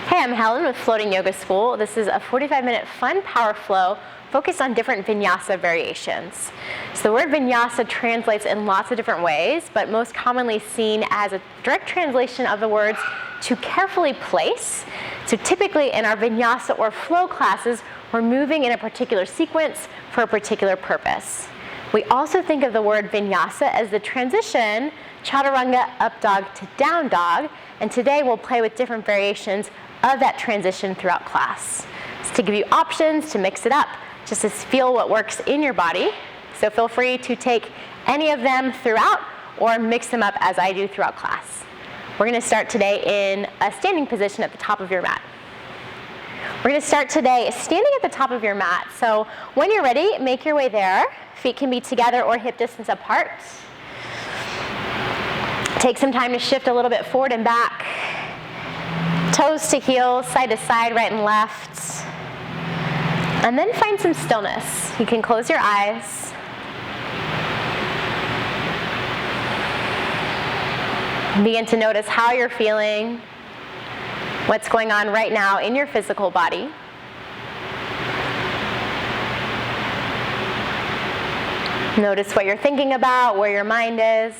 Hey, I'm Helen with Floating Yoga School. This is a 45-minute fun power flow focused on different vinyasa variations. So the word vinyasa translates in lots of different ways, but most commonly seen as a direct translation of the words to carefully place. So typically in our vinyasa or flow classes, we're moving in a particular sequence for a particular purpose. We also think of the word vinyasa as the transition Chaturanga, Updog to Downdog, and today we'll play with different variations of that transition throughout class. It's to give you options to mix it up, just to feel what works in your body. So feel free to take any of them throughout or mix them up as I do throughout class. We're going to start today in a standing position at the top of your mat. We're going to start today standing at the top of your mat. So when you're ready, make your way there. Feet can be together or hip distance apart. Take some time to shift a little bit forward and back. Toes to heels, side to side, right and left. And then find some stillness. You can close your eyes. Begin to notice how you're feeling, what's going on right now in your physical body. Notice what you're thinking about, where your mind is.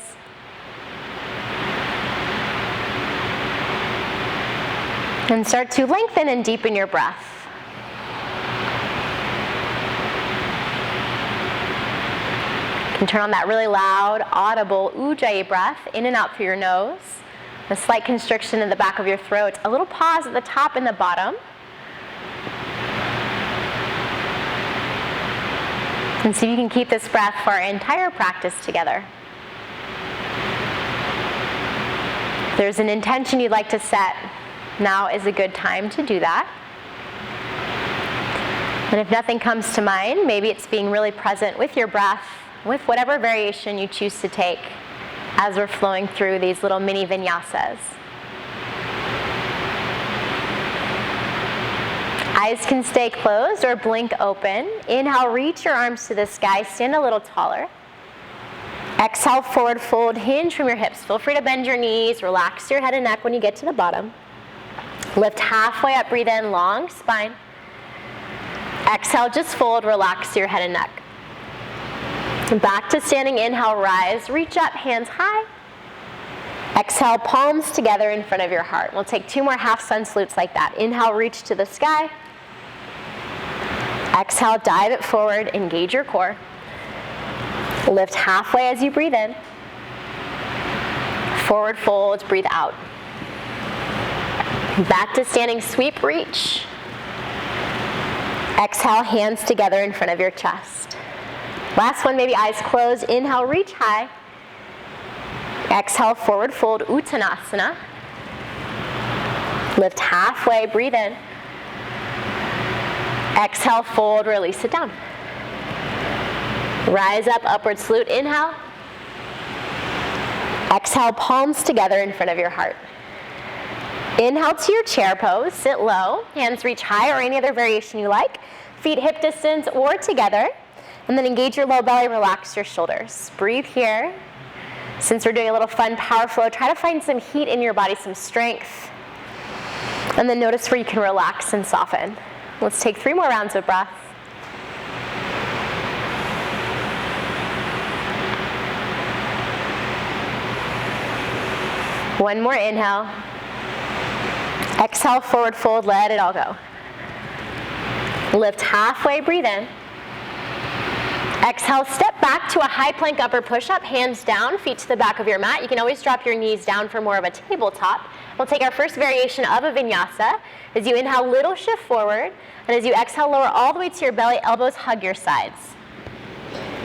And start to lengthen and deepen your breath. You can turn on that really loud, audible Ujjayi breath in and out through your nose. A slight constriction in the back of your throat. A little pause at the top and the bottom. And see if you can keep this breath for our entire practice together. If there's an intention you'd like to set, now is a good time to do that. And if nothing comes to mind, maybe it's being really present with your breath, with whatever variation you choose to take as we're flowing through these little mini vinyasas. Eyes can stay closed or blink open. Inhale, reach your arms to the sky, stand a little taller. Exhale, forward fold, hinge from your hips. Feel free to bend your knees, relax your head and neck when you get to the bottom. Lift halfway up, breathe in, long spine. Exhale, just fold, relax your head and neck. And back to standing, inhale, rise, reach up, hands high. Exhale, palms together in front of your heart. We'll take 2 more half sun salutes like that. Inhale, reach to the sky. Exhale, dive it forward, engage your core. Lift halfway as you breathe in. Forward fold, breathe out. Back to standing, sweep, reach. Exhale, hands together in front of your chest. Last one, maybe eyes closed. Inhale, reach high. Exhale, forward fold, Uttanasana. Lift halfway, breathe in. Exhale, fold, release it down. Rise up, upward salute, inhale. Exhale, palms together in front of your heart. Inhale to your chair pose, sit low, hands reach high or any other variation you like. Feet hip distance or together. And then engage your low belly, relax your shoulders. Breathe here. Since we're doing a little fun power flow, try to find some heat in your body, some strength. And then notice where you can relax and soften. Let's take 3 more rounds of breath. One more inhale. Exhale, forward fold, let it all go. Lift halfway, breathe in. Exhale, step back to a high plank upper push-up, hands down, feet to the back of your mat. You can always drop your knees down for more of a tabletop. We'll take our first variation of a vinyasa. As you inhale, little shift forward, and as you exhale, lower all the way to your belly, elbows hug your sides.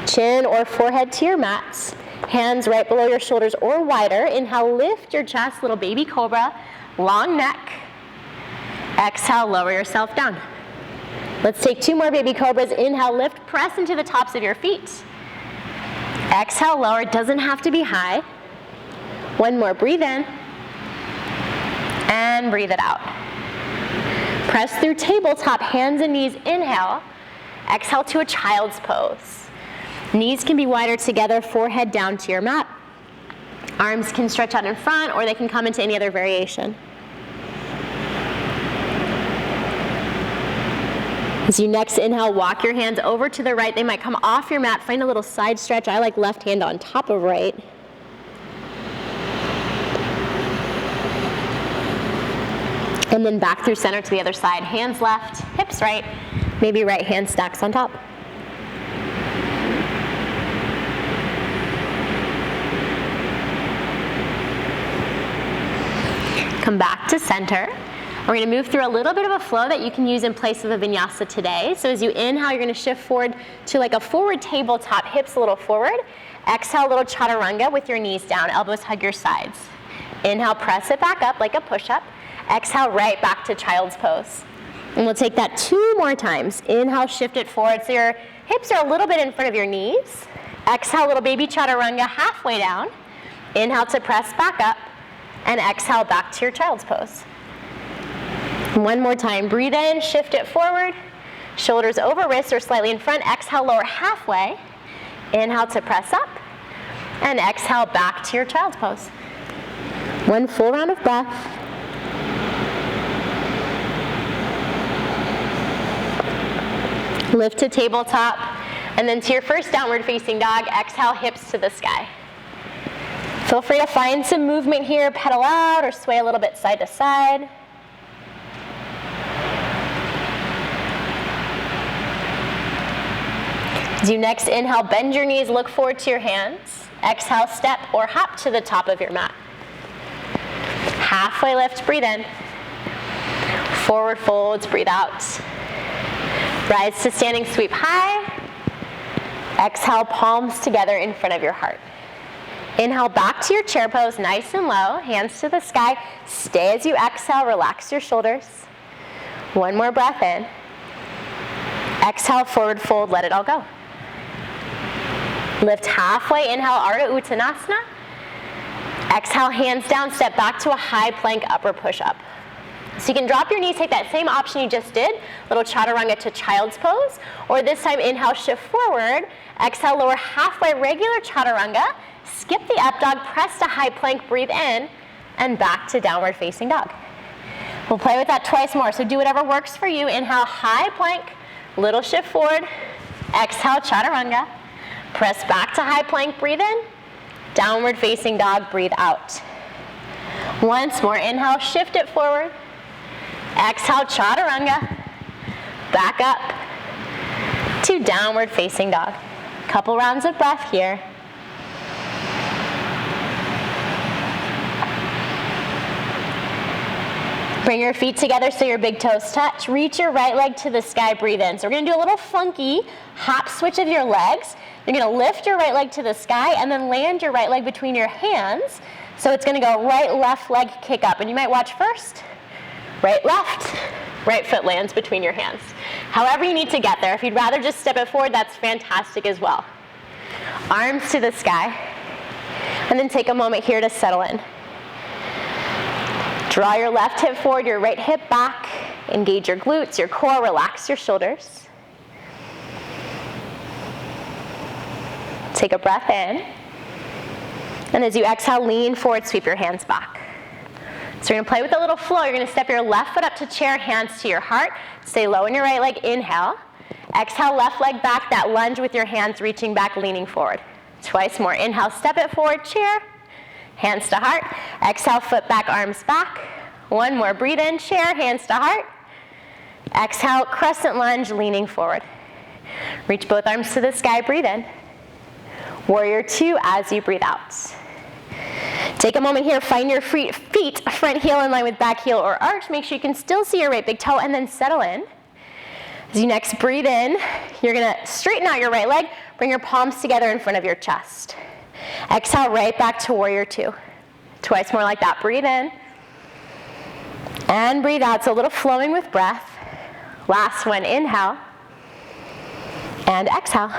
Chin or forehead to your mats, hands right below your shoulders or wider. Inhale, lift your chest, little baby cobra, long neck. Exhale, lower yourself down. Let's take 2 more baby cobras. Inhale, lift, press into the tops of your feet. Exhale, lower, it doesn't have to be high. 1 more, breathe in. And breathe it out. Press through tabletop, hands and knees, inhale. Exhale to a child's pose. Knees can be wider together, forehead down to your mat. Arms can stretch out in front or they can come into any other variation. As you next inhale, walk your hands over to the right. They might come off your mat. Find a little side stretch. I like left hand on top of right. And then back through center to the other side. Hands left, hips right. Maybe right hand stacks on top. Come back to center. We're going to move through a little bit of a flow that you can use in place of a vinyasa today. So as you inhale, you're going to shift forward to like a forward tabletop, hips a little forward. Exhale, a little chaturanga with your knees down, elbows hug your sides. Inhale, press it back up like a push-up. Exhale, right back to child's pose. And we'll take that 2 more times. Inhale, shift it forward so your hips are a little bit in front of your knees. Exhale, little baby chaturanga halfway down. Inhale to press back up. And exhale back to your child's pose. One more time, breathe in, shift it forward, shoulders over wrists or slightly in front, exhale, lower halfway, inhale to press up, and exhale back to your child's pose. One full round of breath. Lift to tabletop, and then to your first downward facing dog, exhale, hips to the sky. Feel free to find some movement here, pedal out or sway a little bit side to side. As you next inhale, bend your knees, look forward to your hands. Exhale, step or hop to the top of your mat. Halfway lift, breathe in. Forward folds, breathe out. Rise to standing sweep high. Exhale, palms together in front of your heart. Inhale back to your chair pose, nice and low, hands to the sky. Stay as you exhale, relax your shoulders. One more breath in. Exhale, forward fold, let it all go. Lift halfway, inhale, Ardha Uttanasana. Exhale, hands down, step back to a high plank upper push-up. So you can drop your knees, take that same option you just did, little chaturanga to child's pose, or this time inhale, shift forward, exhale, lower halfway, regular chaturanga, skip the Updog, press to high plank, breathe in, and back to downward facing dog. We'll play with that twice more, so do whatever works for you. Inhale, high plank, little shift forward, exhale, chaturanga, press back to high plank, breathe in, downward facing dog, breathe out. Once more, inhale, shift it forward, exhale, chaturanga, back up to downward facing dog. Couple rounds of breath here. Bring your feet together so your big toes touch. Reach your right leg to the sky, breathe in. So we're gonna do a little funky hop switch of your legs. You're gonna lift your right leg to the sky and then land your right leg between your hands. So it's gonna go right, left leg, kick up. And you might watch first, right, left, right foot lands between your hands. However you need to get there. If you'd rather just step it forward, that's fantastic as well. Arms to the sky. And then take a moment here to settle in. Draw your left hip forward, your right hip back. Engage your glutes, your core, relax your shoulders. Take a breath in. And as you exhale, lean forward, sweep your hands back. So you're gonna play with a little flow. You're gonna step your left foot up to chair, hands to your heart. Stay low in your right leg, inhale. Exhale, left leg back, that lunge with your hands reaching back, leaning forward. Twice more, inhale, step it forward, chair. Hands to heart. Exhale, foot back, arms back. One more, breathe in, chair, hands to heart. Exhale, crescent lunge, leaning forward. Reach both arms to the sky, breathe in. Warrior 2 as you breathe out. Take a moment here, find your feet, front heel in line with back heel or arch. Make sure you can still see your right big toe and then settle in. As you next breathe in, you're gonna straighten out your right leg, bring your palms together in front of your chest. Exhale, right back to warrior 2. Twice more like that. Breathe in. And breathe out. So a little flowing with breath. Last one, inhale. And exhale.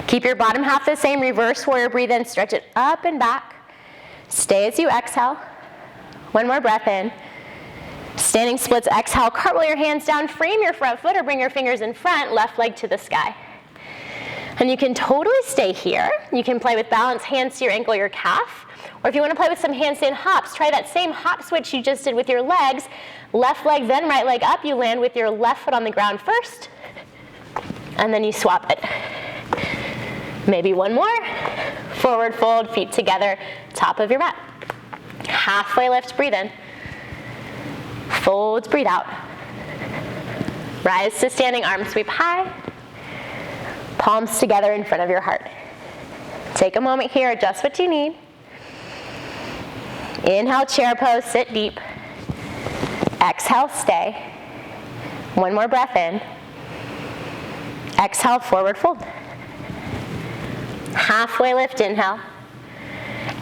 Keep your bottom half the same. Reverse warrior, breathe in. Stretch it up and back. Stay as you exhale. One more breath in. Standing splits, exhale. Cartwheel your hands down. Frame your front foot or bring your fingers in front. Left leg to the sky. And you can totally stay here. You can play with balance, hands to your ankle, your calf, Or if you want to play with some handstand hops, try that same hop switch you just did with your legs. Left leg, then right leg up. You land with your left foot on the ground first, and then you swap it. Maybe one more. Forward fold, feet together, top of your mat. Halfway lift, breathe in. Folds, breathe out. Rise to standing, arms sweep high. Palms together in front of your heart. Take a moment here, adjust what you need. Inhale, chair pose, sit deep. Exhale, stay. One more breath in. Exhale, forward fold. Halfway lift, inhale.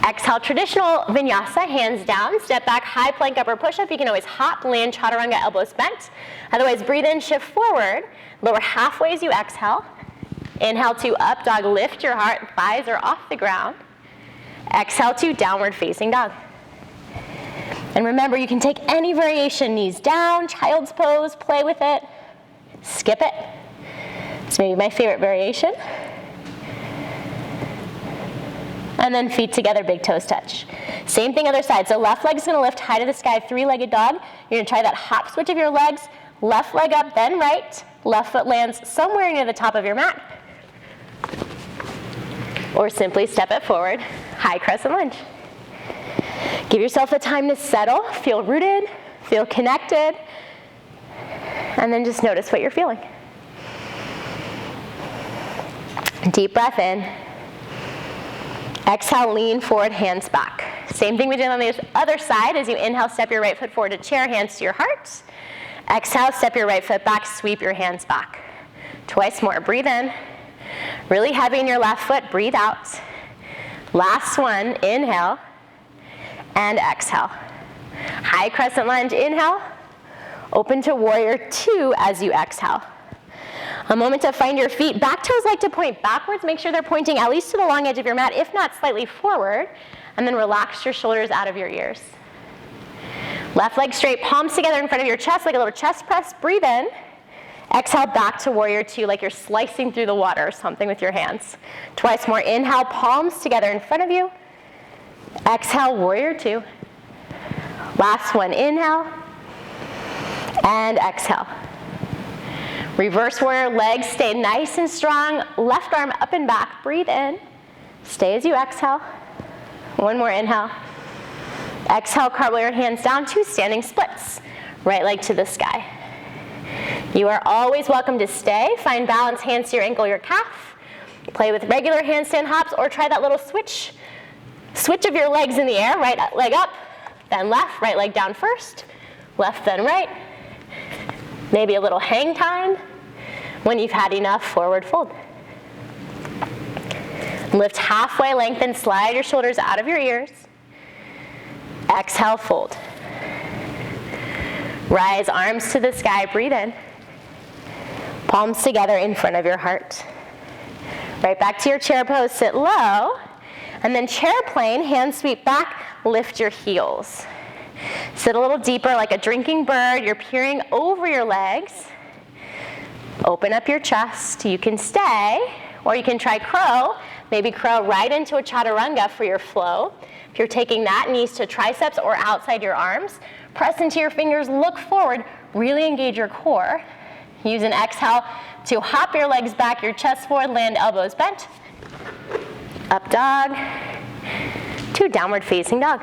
Exhale, traditional vinyasa, hands down, step back, high plank, upper push-up. You can always hop, land, chaturanga, elbows bent. Otherwise, breathe in, shift forward. Lower halfway as you exhale. Inhale to up dog, lift your heart, thighs are off the ground. Exhale to downward facing dog. And remember, you can take any variation, knees down, child's pose, play with it, skip it. It's maybe my favorite variation. And then feet together, big toes touch. Same thing other side. So left leg's gonna lift high to the sky, three-legged dog. You're gonna try that hop switch of your legs. Left leg up, then right. Left foot lands somewhere near the top of your mat. Or simply step it forward, high crescent lunge. Give yourself the time to settle, feel rooted, feel connected, and then just notice what you're feeling. Deep breath in. Exhale, lean forward, hands back. Same thing we did on the other side. As you inhale, step your right foot forward to chair, hands to your heart. Exhale, step your right foot back, sweep your hands back. Twice more, breathe in. Really heavy in your left foot, breathe out. Last one, inhale, and exhale. High crescent lunge, inhale. Open to warrior two as you exhale. A moment to find your feet. Back toes like to point backwards. Make sure they're pointing at least to the long edge of your mat, if not slightly forward. And then relax your shoulders out of your ears. Left leg straight, palms together in front of your chest like a little chest press. Breathe in. Exhale, back to warrior two like you're slicing through the water or something with your hands. Twice more. Inhale, palms together in front of you. Exhale, warrior two. Last one, inhale. And exhale. Reverse warrior, legs stay nice and strong. Left arm up and back, breathe in. Stay as you exhale. One more inhale. Exhale, cartwheel your hands down, two standing splits. Right leg to the sky. You are always welcome to stay. Find balance, hands to your ankle, your calf. Play with regular handstand hops or try that little switch. Switch of your legs in the air, right leg up, then left, right leg down first, left then right. Maybe a little hang time. When you've had enough, forward fold. Lift halfway, lengthen, slide your shoulders out of your ears. Exhale, fold. Rise, arms to the sky, breathe in. Palms together in front of your heart. Right back to your chair pose, sit low. And then chair plane, hands sweep back, lift your heels. Sit a little deeper like a drinking bird. You're peering over your legs. Open up your chest. You can stay, or you can try crow. Maybe crow right into a chaturanga for your flow. If you're taking that, knees to triceps or outside your arms. Press into your fingers, look forward, really engage your core. Use an exhale to hop your legs back, your chest forward, land elbows bent. Up dog to downward facing dog.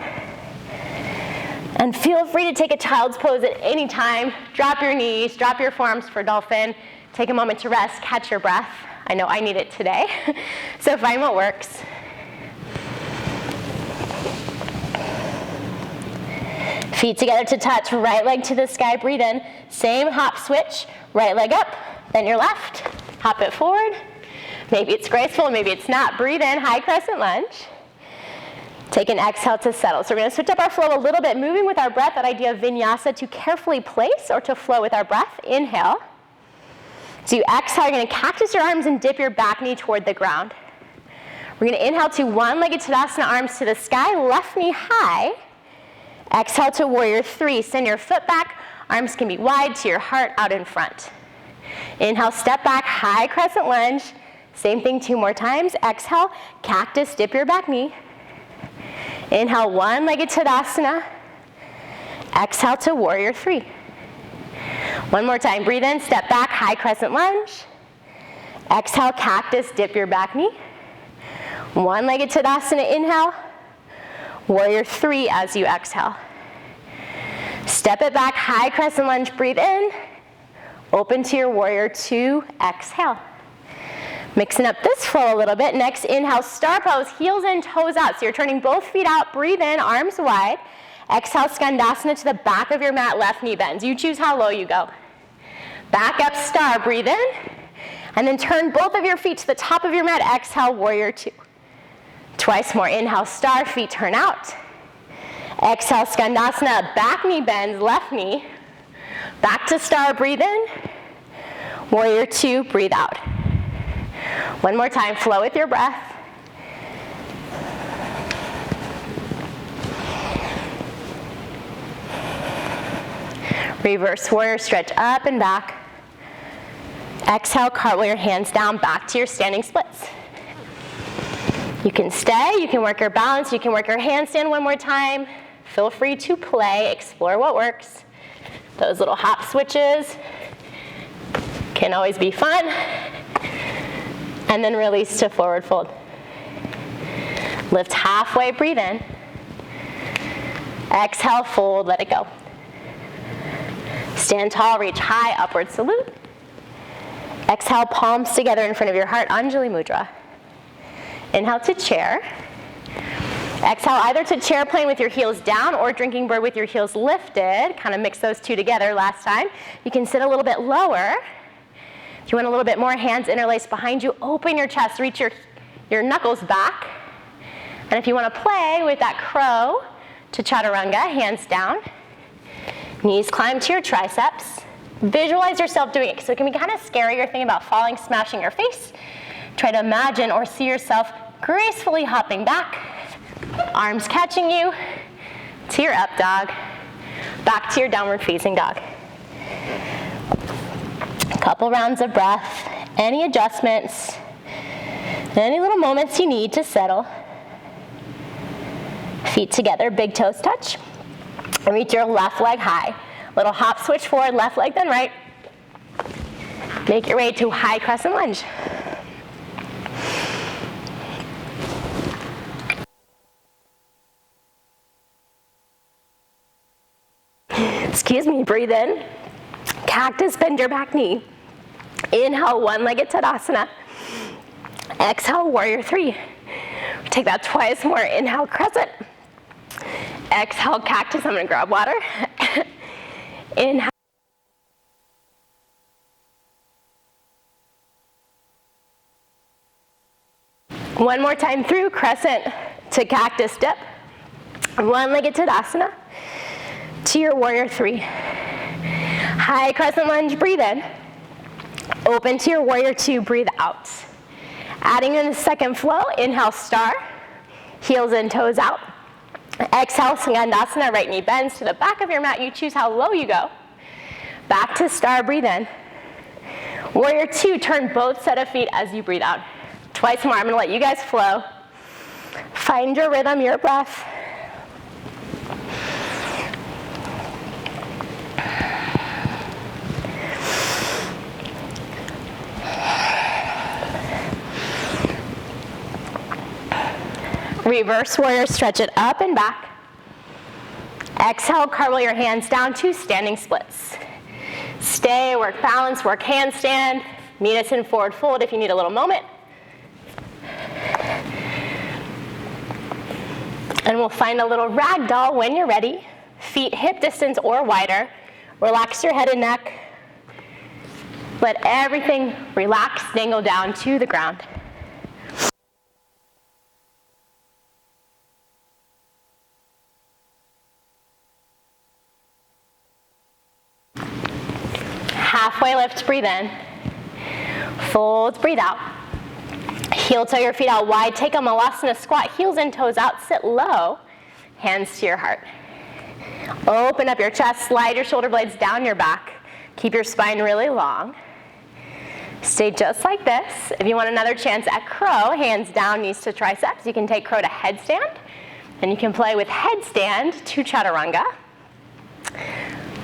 And feel free to take a child's pose at any time. Drop your knees, drop your forearms for dolphin. Take a moment to rest, catch your breath. I know I need it today, so find what works. Feet together to touch, right leg to the sky, breathe in. Same hop switch, right leg up, then your left. Hop it forward. Maybe it's graceful, maybe it's not. Breathe in, high crescent lunge. Take an exhale to settle. So we're going to switch up our flow a little bit, moving with our breath, that idea of vinyasa, to carefully place or to flow with our breath. Inhale. So you exhale, you're going to cactus your arms and dip your back knee toward the ground. We're going to inhale to one-legged Tadasana, arms to the sky, left knee high. Exhale to warrior three. Send your foot back. Arms can be wide to your heart, out in front. Inhale, step back, high crescent lunge. Same thing two more times. Exhale, cactus, dip your back knee. Inhale, one-legged Tadasana. Exhale to warrior three. One more time, breathe in, step back, high crescent lunge. Exhale, cactus, dip your back knee. One-legged Tadasana, inhale. Warrior three as you exhale. Step it back, high crescent lunge, breathe in. Open to your warrior two, exhale. Mixing up this flow a little bit. Next, inhale, star pose, heels in, toes out. So you're turning both feet out, breathe in, arms wide. Exhale, Skandasana to the back of your mat, left knee bends. You choose how low you go. Back up, star, breathe in. And then turn both of your feet to the top of your mat. Exhale, warrior two. Twice more, inhale, star, feet turn out. Exhale, Skandasana, back knee bends, left knee. Back to star, breathe in. Warrior two, breathe out. One more time, flow with your breath. Reverse warrior, stretch up and back. Exhale, cartwheel your hands down, back to your standing splits. You can stay, you can work your balance, you can work your handstand one more time. Feel free to play, explore what works. Those little hop switches can always be fun. And then release to forward fold. Lift halfway, breathe in. Exhale, fold, let it go. Stand tall, reach high, upward salute. Exhale, palms together in front of your heart, Anjali Mudra. Inhale to chair. Exhale either to chair plane with your heels down or drinking bird with your heels lifted. Kind of mix those two together last time. You can sit a little bit lower. If you want a little bit more, hands interlaced behind you, open your chest, reach your knuckles back. And if you want to play with that crow to Chaturanga, hands down. Knees climb to your triceps. Visualize yourself doing it. So it can be kind of scary. You're thinking about falling, smashing your face. Try to imagine or see yourself gracefully hopping back. Arms catching you to your up dog. Back to your downward facing dog. Couple rounds of breath, any adjustments, any little moments you need to settle. Feet together, big toes touch. Reach your left leg high. Little hop switch forward, left leg then right. Make your way to high crescent lunge. Excuse me, breathe in. Cactus, bend your back knee. Inhale, one-legged Tadasana. Exhale, warrior three. Take that twice more. Inhale, crescent. Exhale, cactus. I'm gonna grab water. Inhale. One more time through, crescent to cactus dip. One-legged Tadasana to your warrior three. High crescent lunge, breathe in. Open to your warrior two, breathe out. Adding in the second flow, inhale, star. Heels in, toes out. Exhale, Skandasana, right knee bends to the back of your mat. You choose how low you go. Back to star, breathe in. Warrior two, turn both set of feet as you breathe out. Twice more, I'm gonna let you guys flow. Find your rhythm, your breath. Reverse warrior, stretch it up and back. Exhale, cartwheel your hands down to standing splits. Stay, work balance, work handstand. Meet us in forward fold if you need a little moment. And we'll find a little ragdoll when you're ready. Feet hip distance or wider. Relax your head and neck. Let everything relax, dangle down to the ground. Halfway lift, breathe in. Fold, breathe out. Heel toe your feet out wide. Take a Malasana squat, heels and toes out. Sit low, hands to your heart. Open up your chest, slide your shoulder blades down your back. Keep your spine really long. Stay just like this. If you want another chance at crow, hands down, knees to triceps. You can take crow to headstand. And you can play with headstand to Chaturanga.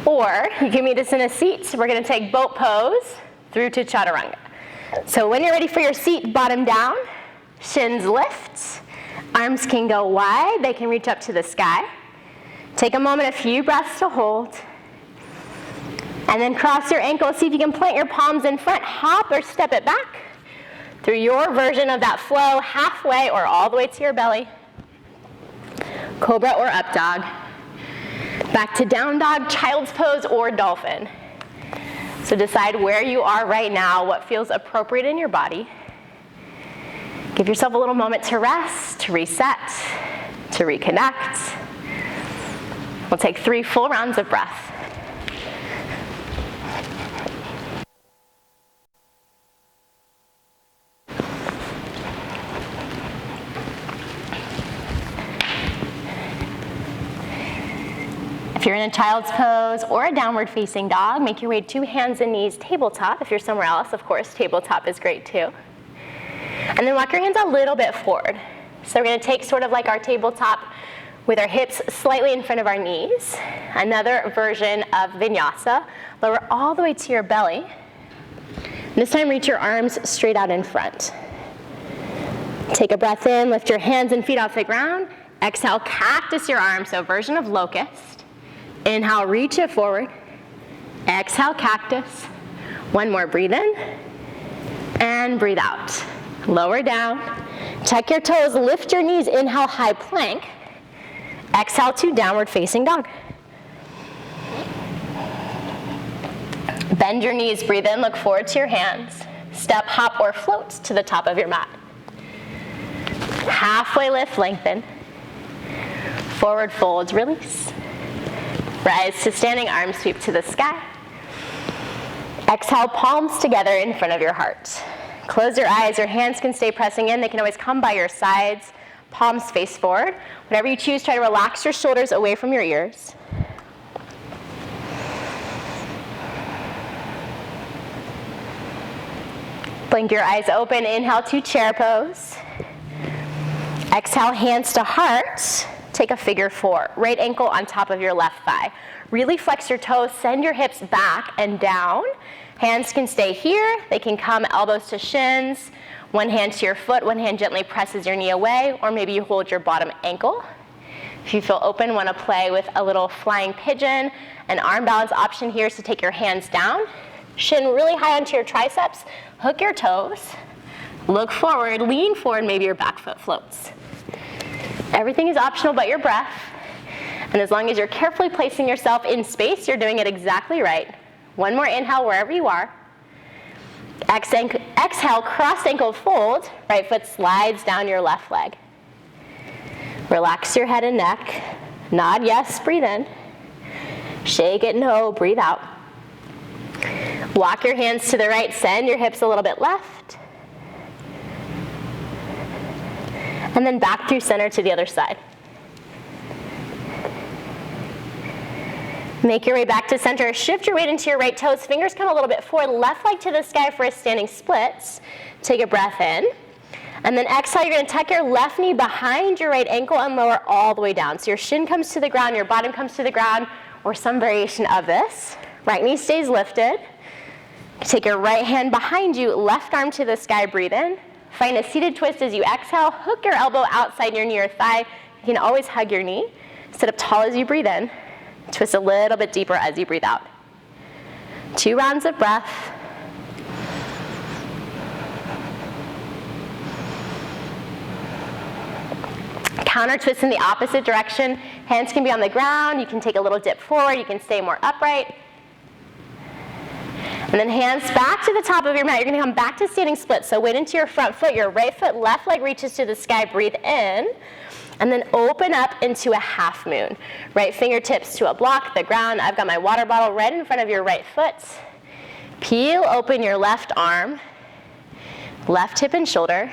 Or you can meet us in a seat. We're going to take boat pose through to Chaturanga. So when you're ready for your seat, bottom down, shins lift, arms can go wide, they can reach up to the sky. Take a moment, a few breaths to hold. And then cross your ankles, see if you can plant your palms in front, hop or step it back through your version of that flow, halfway or all the way to your belly. Cobra or up dog. Back to down dog, child's pose, or dolphin. So decide where you are right now, what feels appropriate in your body. Give yourself a little moment to rest, to reset, to reconnect. We'll take 3 full rounds of breath. If you're in a child's pose or a downward facing dog, make your way 2 hands and knees tabletop. If you're somewhere else, of course, tabletop is great too. And then walk your hands a little bit forward. So we're going to take sort of like our tabletop with our hips slightly in front of our knees. Another version of Vinyasa. Lower all the way to your belly. And this time reach your arms straight out in front. Take a breath in, lift your hands and feet off the ground. Exhale, cactus your arms, so version of locust. Inhale, reach it forward. Exhale, cactus. One more, breathe in. And breathe out. Lower down. Tuck your toes, lift your knees. Inhale, high plank. Exhale to downward facing dog. Bend your knees, breathe in, look forward to your hands. Step, hop, or float to the top of your mat. Halfway lift, lengthen. Forward folds, release. Rise to standing arm sweep to the sky. Exhale, palms together in front of your heart. Close your eyes, your hands can stay pressing in. They can always come by your sides, palms face forward. Whenever you choose, try to relax your shoulders away from your ears. Blink your eyes open, inhale to chair pose. Exhale, hands to heart. Take a figure 4, right ankle on top of your left thigh. Really flex your toes, send your hips back and down. Hands can stay here, they can come elbows to shins, one hand to your foot, one hand gently presses your knee away, or maybe you hold your bottom ankle. If you feel open, want to play with a little flying pigeon, an arm balance option here is to take your hands down, shin really high onto your triceps, hook your toes, look forward, lean forward, maybe your back foot floats. Everything is optional but your breath. And as long as you're carefully placing yourself in space, you're doing it exactly right. One more inhale wherever you are. Exhale, crossed ankle fold. Right foot slides down your left leg. Relax your head and neck. Nod yes, breathe in. Shake it no, breathe out. Walk your hands to the right, send your hips a little bit left. And then back through center to the other side. Make your way back to center. Shift your weight into your right toes. Fingers come a little bit forward. Left leg to the sky for a standing splits. Take a breath in. And then exhale, you're going to tuck your left knee behind your right ankle and lower all the way down. So your shin comes to the ground, your bottom comes to the ground, or some variation of this. Right knee stays lifted. Take your right hand behind you, left arm to the sky, breathe in. Find a seated twist as you exhale. Hook your elbow outside your knee or thigh. You can always hug your knee. Sit up tall as you breathe in. Twist a little bit deeper as you breathe out. 2 rounds of breath. Counter twist in the opposite direction. Hands can be on the ground. You can take a little dip forward. You can stay more upright. And then hands back to the top of your mat. You're going to come back to standing split. So weight into your front foot. Your right foot, left leg reaches to the sky. Breathe in. And then open up into a half moon. Right fingertips to a block, the ground. I've got my water bottle right in front of your right foot. Peel open your left arm. Left hip and shoulder.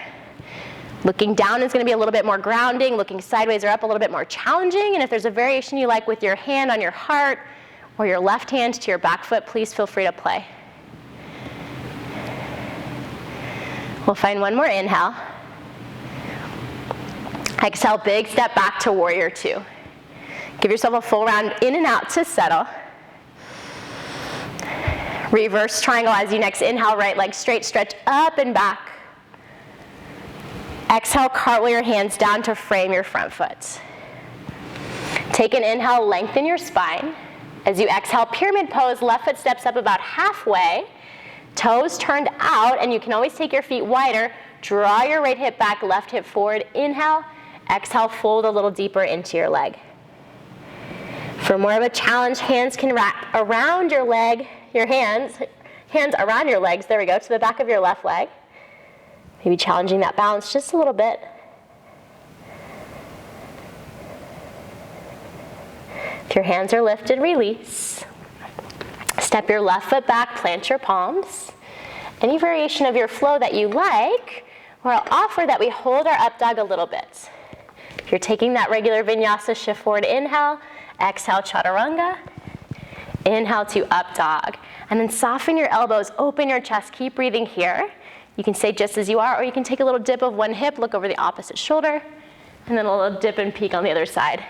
Looking down is going to be a little bit more grounding. Looking sideways or up a little bit more challenging. And if there's a variation you like with your hand on your heart or your left hand to your back foot, please feel free to play. We'll find one more inhale. Exhale, big step back to warrior two. Give yourself a full round in and out to settle. Reverse triangle as you next inhale, right leg straight, stretch up and back. Exhale, cartwheel your hands down to frame your front foot. Take an inhale, lengthen your spine. As you exhale, pyramid pose, left foot steps up about halfway, toes turned out, and you can always take your feet wider. Draw your right hip back, left hip forward. Inhale, exhale, fold a little deeper into your leg. For more of a challenge, hands can wrap around your leg, your hands around your legs, there we go, to the back of your left leg. Maybe challenging that balance just a little bit. If your hands are lifted, release. Step your left foot back, plant your palms. Any variation of your flow that you like, or I'll offer that we hold our up dog a little bit. If you're taking that regular vinyasa, shift forward, inhale, exhale, chaturanga. Inhale to up dog. And then soften your elbows, open your chest, keep breathing here. You can stay just as you are, or you can take a little dip of one hip, look over the opposite shoulder, and then a little dip and peek on the other side.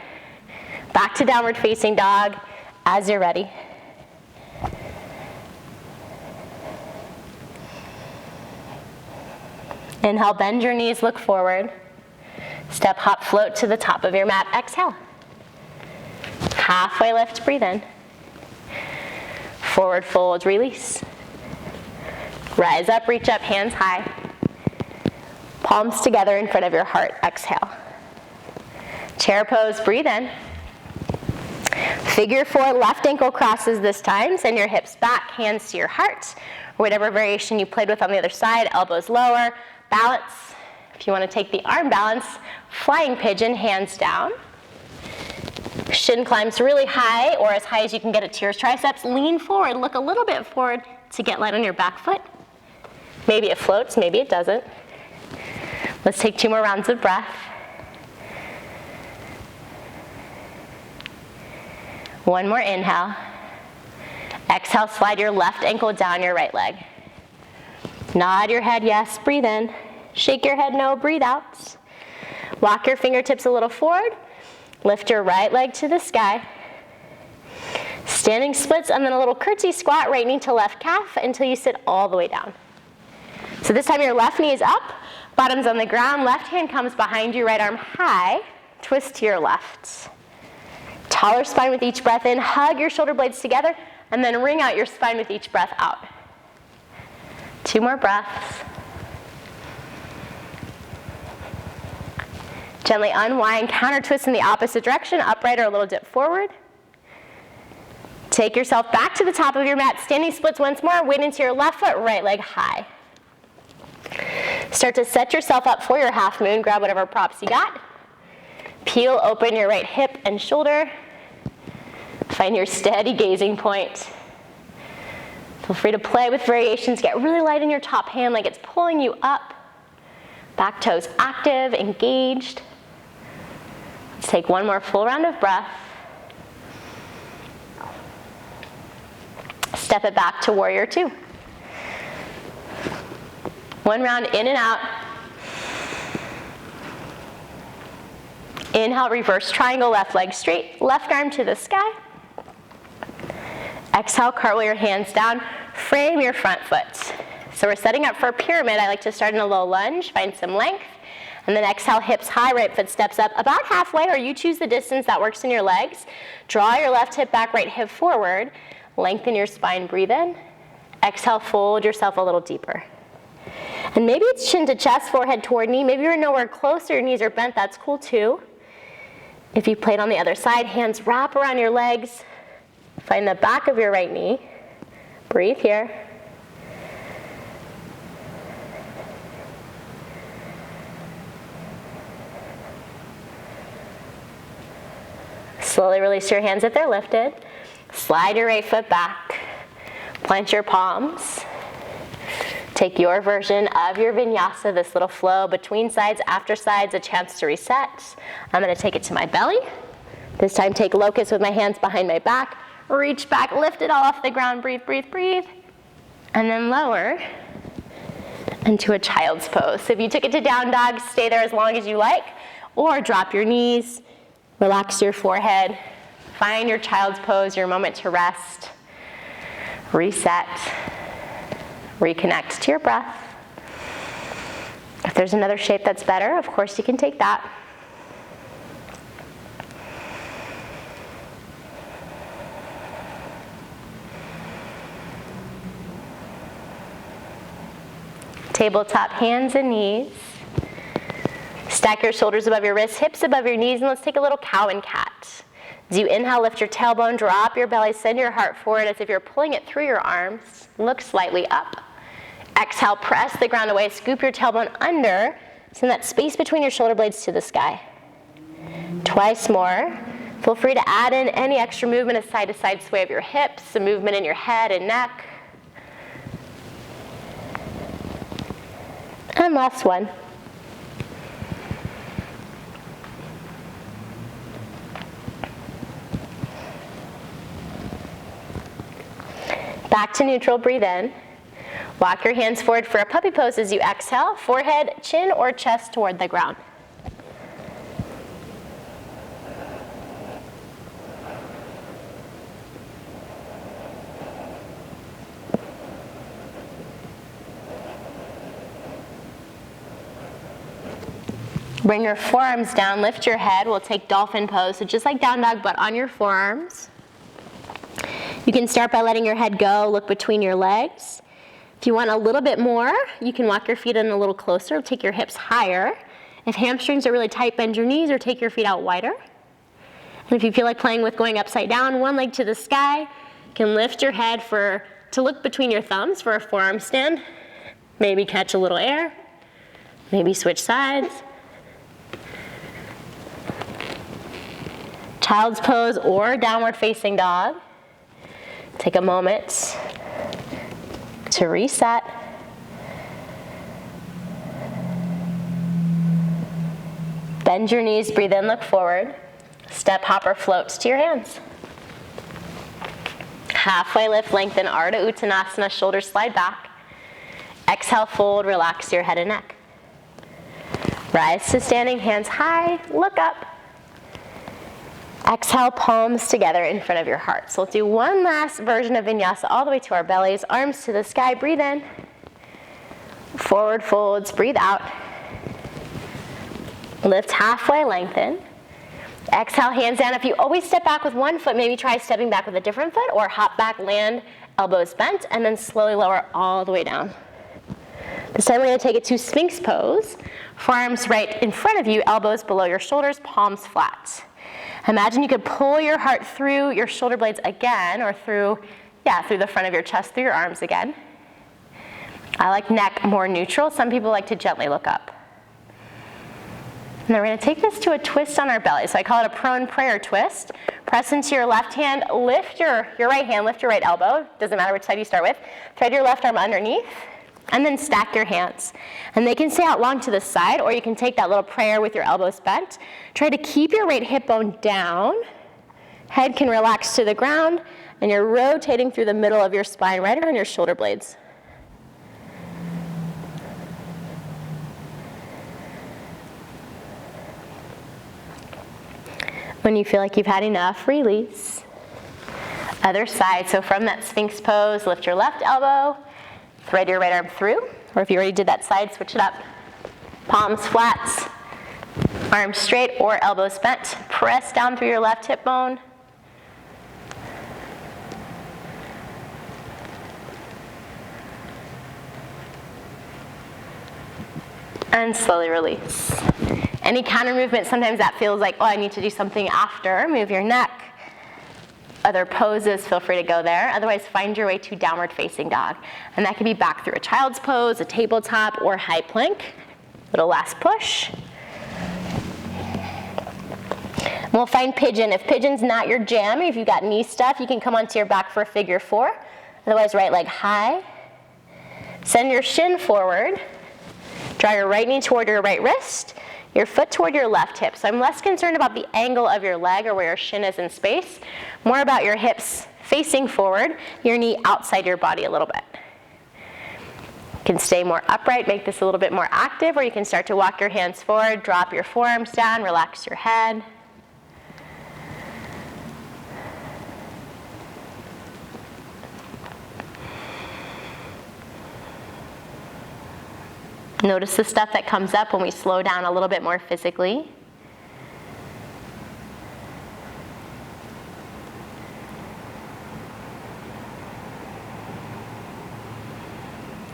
Back to downward facing dog as you're ready. Inhale, bend your knees, look forward. Step, hop, float to the top of your mat. Exhale. Halfway lift, breathe in. Forward fold, release. Rise up, reach up, hands high. Palms together in front of your heart. Exhale. Chair pose, breathe in. Figure four, left ankle crosses this time. Send your hips back, hands to your heart. Or whatever variation you played with on the other side, elbows lower. Balance. If you want to take the arm balance, flying pigeon, hands down. Shin climbs really high, or as high as you can get it to your triceps. Lean forward, look a little bit forward to get light on your back foot. Maybe it floats, maybe it doesn't. Let's take 2 more rounds of breath. One more inhale. Exhale, slide your left ankle down your right leg. Nod your head, yes, breathe in. Shake your head, no, breathe out. Walk your fingertips a little forward. Lift your right leg to the sky. Standing splits and then a little curtsy squat, right knee to left calf until you sit all the way down. So this time your left knee is up, bottom's on the ground, left hand comes behind you, right arm high, twist to your left. Taller spine with each breath in, hug your shoulder blades together, and then wring out your spine with each breath out. 2 more breaths. Gently unwind, counter twist in the opposite direction, upright or a little dip forward. Take yourself back to the top of your mat, standing splits once more, weight into your left foot, right leg high. Start to set yourself up for your half moon, grab whatever props you got. Peel open your right hip and shoulder. Find your steady gazing point. Feel free to play with variations, get really light in your top hand like it's pulling you up. Back toes active, engaged. Let's take 1 more full round of breath. Step it back to warrior two. 1 round in and out. Inhale, reverse triangle, left leg straight, left arm to the sky. Exhale, cartwheel your hands down, frame your front foot. So we're setting up for a pyramid. I like to start in a low lunge, find some length, and then exhale, hips high, right foot steps up about halfway, or you choose the distance that works in your legs. Draw your left hip back, right hip forward, lengthen your spine, breathe in. Exhale, fold yourself a little deeper. And maybe it's chin to chest, forehead toward knee. Maybe you're nowhere close, your knees are bent, that's cool too. If you played on the other side, hands wrap around your legs. Find the back of your right knee. Breathe here. Slowly release your hands if they're lifted. Slide your right foot back. Plant your palms. Take your version of your vinyasa, this little flow between sides, after sides, a chance to reset. I'm going to take it to my belly. This time take locust with my hands behind my back. Reach back, lift it all off the ground, breathe, breathe, breathe. And then lower into a child's pose. So if you took it to down dog, stay there as long as you like. Or drop your knees, relax your forehead, find your child's pose, your moment to rest, reset, reconnect to your breath. If there's another shape that's better, of course you can take that. Tabletop hands and knees. Stack your shoulders above your wrists, hips above your knees, and let's take a little cow and cat. As you inhale, lift your tailbone, drop your belly, send your heart forward as if you're pulling it through your arms. Look slightly up. Exhale, press the ground away, scoop your tailbone under, send that space between your shoulder blades to the sky. Twice more. Feel free to add in any extra movement, a side-to-side sway of your hips, some movement in your head and neck. And last one. Back to neutral, breathe in. Walk your hands forward for a puppy pose as you exhale, forehead, chin, or chest toward the ground. Bring your forearms down, lift your head. We'll take dolphin pose, so just like down dog, but on your forearms. You can start by letting your head go, look between your legs. If you want a little bit more, you can walk your feet in a little closer, take your hips higher. If hamstrings are really tight, bend your knees or take your feet out wider. And if you feel like playing with going upside down, one leg to the sky, you can lift your head to look between your thumbs for a forearm stand. Maybe catch a little air, maybe switch sides. Child's pose or downward facing dog. Take a moment to reset. Bend your knees, breathe in, look forward. Step, hop, or float to your hands. Halfway lift, lengthen, Ardha Uttanasana, shoulders slide back. Exhale, fold, relax your head and neck. Rise to standing, hands high, look up. Exhale, palms together in front of your heart. So let's do one last version of vinyasa all the way to our bellies, arms to the sky, breathe in. Forward folds, breathe out. Lift halfway, lengthen. Exhale, hands down. If you always step back with one foot, maybe try stepping back with a different foot, or hop back, land, elbows bent, and then slowly lower all the way down. This time we're going to take it to Sphinx pose. Forearms right in front of you, elbows below your shoulders, palms flat. Imagine you could pull your heart through your shoulder blades again, or through the front of your chest, through your arms again. I like neck more neutral. Some people like to gently look up. And then we're going to take this to a twist on our belly. So I call it a prone prayer twist. Press into your left hand, lift your right hand, lift your right elbow. Doesn't matter which side you start with. Thread your left arm underneath, and then stack your hands. And they can stay out long to the side, or you can take that little prayer with your elbows bent. Try to keep your right hip bone down. Head can relax to the ground, and you're rotating through the middle of your spine, right around your shoulder blades. When you feel like you've had enough, release. Other side, so from that Sphinx pose, lift your left elbow, thread your right arm through, or if you already did that side, switch it up. Palms flat, arms straight or elbows bent. Press down through your left hip bone. And slowly release. Any counter movement, sometimes that feels like, oh, I need to do something after. Move your neck. Other poses, feel free to go there. Otherwise, find your way to downward facing dog. And that can be back through a child's pose, a tabletop, or high plank. Little last push. We'll find pigeon. If pigeon's not your jam, if you've got knee stuff, you can come onto your back for a figure four. Otherwise, right leg high. Send your shin forward. Draw your right knee toward your right wrist, your foot toward your left hip. So I'm less concerned about the angle of your leg or where your shin is in space, more about your hips facing forward, your knee outside your body a little bit. can stay more upright, make this a little bit more active, or you can start to walk your hands forward, drop your forearms down, relax your head. Notice the stuff that comes up when we slow down a little bit more physically.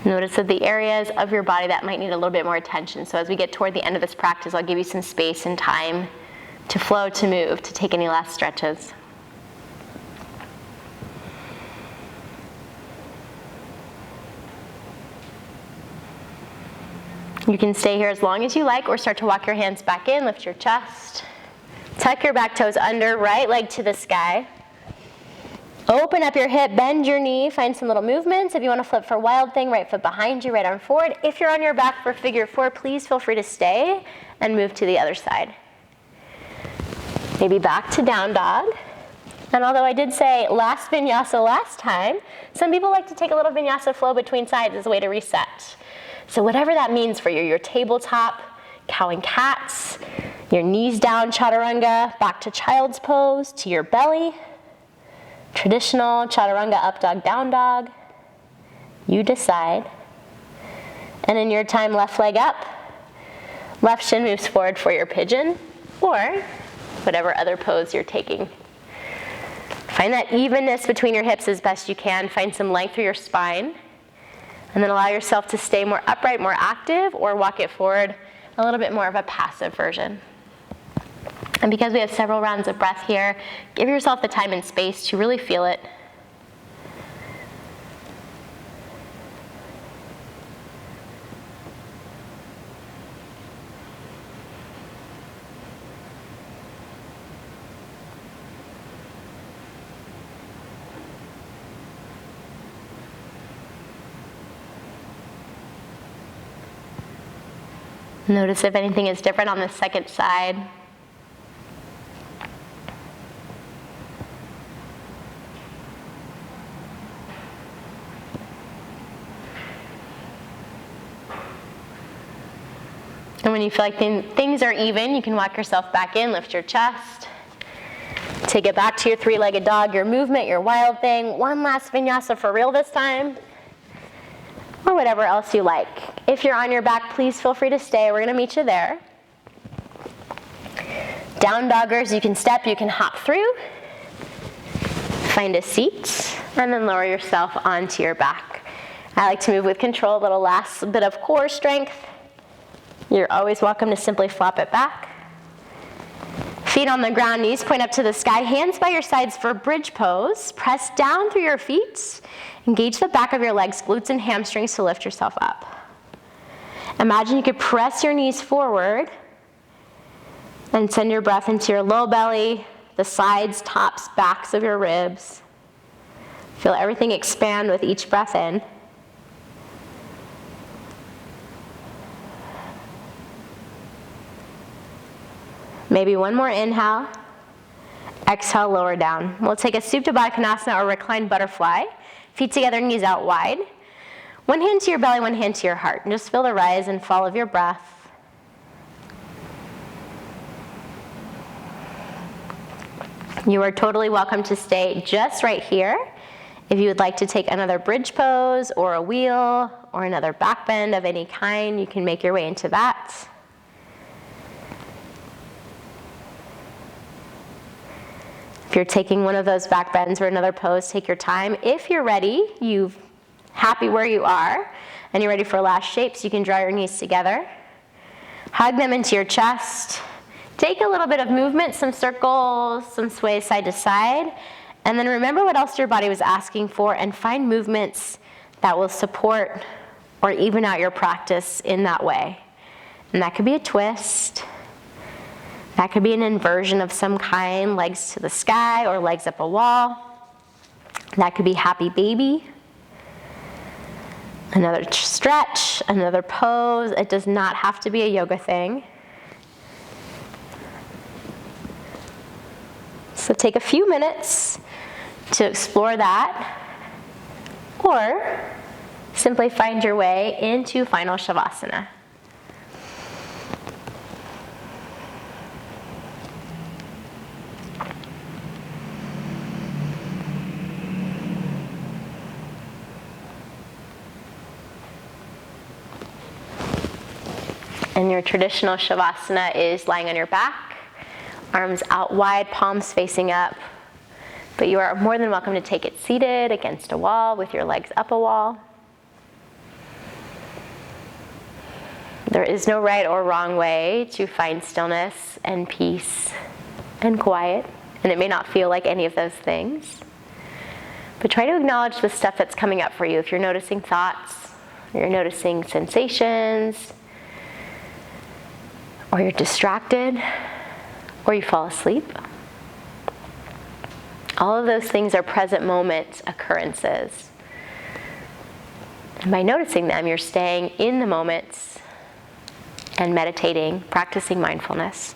Notice that the areas of your body that might need a little bit more attention. So as we get toward the end of this practice, I'll give you some space and time to flow, to move, to take any last stretches. You can stay here as long as you like, or start to walk your hands back in, lift your chest. Tuck your back toes under, right leg to the sky. Open up your hip, bend your knee, find some little movements. If you want to flip for Wild Thing, right foot behind you, right arm forward. If you're on your back for Figure 4, please feel free to stay and move to the other side. Maybe back to Down Dog. And although I did say last vinyasa last time, some people like to take a little vinyasa flow between sides as a way to reset. So whatever that means for you, your tabletop, cow and cats, your knees down, chaturanga, back to child's pose, to your belly. Traditional chaturanga, up dog, down dog. You decide. And in your time, left leg up. Left shin moves forward for your pigeon, or whatever other pose you're taking. Find that evenness between your hips as best you can. Find some length through your spine. And then allow yourself to stay more upright, more active, or walk it forward, a little bit more of a passive version. And because we have several rounds of breath here, give yourself the time and space to really feel it. Notice if anything is different on the second side. And when you feel like things are even, you can walk yourself back in, lift your chest. Take it back to your three-legged dog, your movement, your Wild Thing. One last vinyasa for real this time. Or whatever else you like. If you're on your back, please feel free to stay. We're going to meet you there. Down doggers, you can step, you can hop through. Find a seat, and then lower yourself onto your back. I like to move with control, a little last bit of core strength. You're always welcome to simply flop it back. Feet on the ground, knees point up to the sky, hands by your sides for bridge pose. Press down through your feet. Engage the back of your legs, glutes and hamstrings to lift yourself up. Imagine you could press your knees forward and send your breath into your low belly, the sides, tops, backs of your ribs. Feel everything expand with each breath in. Maybe one more inhale. Exhale, lower down. We'll take a Supta Baddha Konasana or reclined butterfly. Feet together, knees out wide. One hand to your belly, one hand to your heart. And just feel the rise and fall of your breath. You are totally welcome to stay just right here. If you would like to take another bridge pose or a wheel or another back bend of any kind, you can make your way into that. If you're taking one of those back bends or another pose, take your time. If you're ready, you're happy where you are, and you're ready for last shapes, you can draw your knees together. Hug them into your chest. Take a little bit of movement, some circles, some sways side to side, and then remember what else your body was asking for and find movements that will support or even out your practice in that way. And that could be a twist. That could be an inversion of some kind, legs to the sky or legs up a wall. That could be happy baby. Another stretch, another pose. It does not have to be a yoga thing. So take a few minutes to explore that. Or Simply find your way into final Savasana. And your traditional Shavasana is lying on your back, arms out wide, palms facing up. But you are more than welcome to take it seated against a wall with your legs up a wall. There is no right or wrong way to find stillness and peace and quiet, and it may not feel like any of those things. But try to acknowledge the stuff that's coming up for you. If you're noticing thoughts, or you're noticing sensations, or you're distracted, or you fall asleep. All of those things are present moment occurrences. And by noticing them, you're staying in the moments and meditating, practicing mindfulness.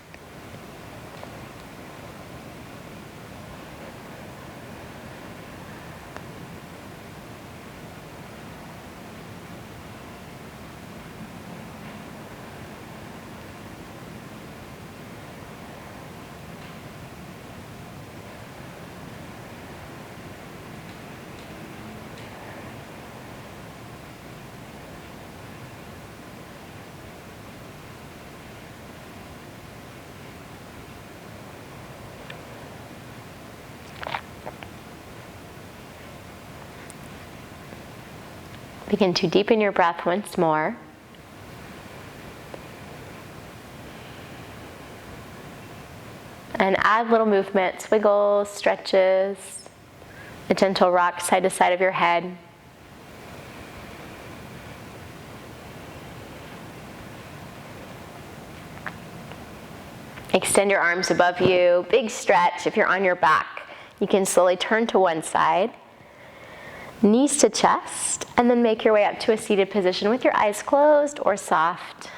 Begin to deepen your breath once more. And add little movements, wiggles, stretches, a gentle rock side to side of your head. Extend your arms above you, big stretch. If you're on your back, you can slowly turn to one side. Knees to chest, and then make your way up to a seated position with your eyes closed or soft.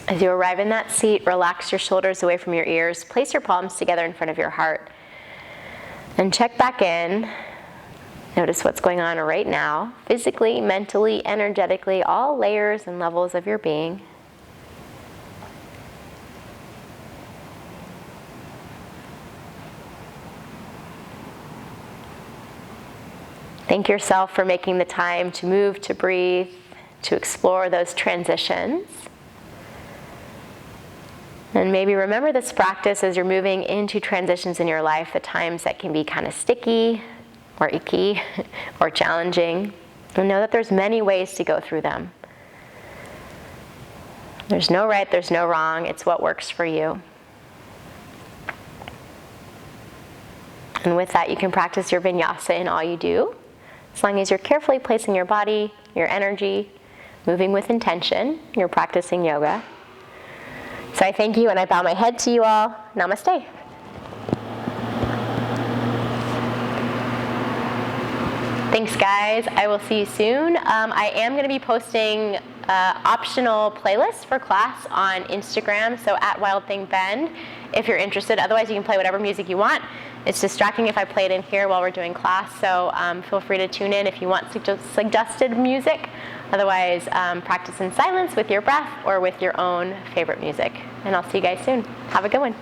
As you arrive in that seat, relax your shoulders away from your ears. Place your palms together in front of your heart. And check back in. Notice what's going on right now, physically, mentally, energetically, all layers and levels of your being. Thank yourself for making the time to move, to breathe, to explore those transitions. And maybe remember this practice as you're moving into transitions in your life, the times that can be kind of sticky or icky or challenging. And know that there's many ways to go through them. There's no right, there's no wrong. It's what works for you. And with that, you can practice your vinyasa in all you do. As long as you're carefully placing your body, your energy, moving with intention, you're practicing yoga. So I thank you and I bow my head to you all. Namaste. Thanks, guys. I will see you soon. I am going to be posting optional playlists for class on Instagram, so @WildThingBend, if you're interested. Otherwise, you can play whatever music you want. It's distracting if I play it in here while we're doing class, so feel free to tune in if you want suggested music. Otherwise, practice in silence with your breath or with your own favorite music. And I'll see you guys soon. Have a good one.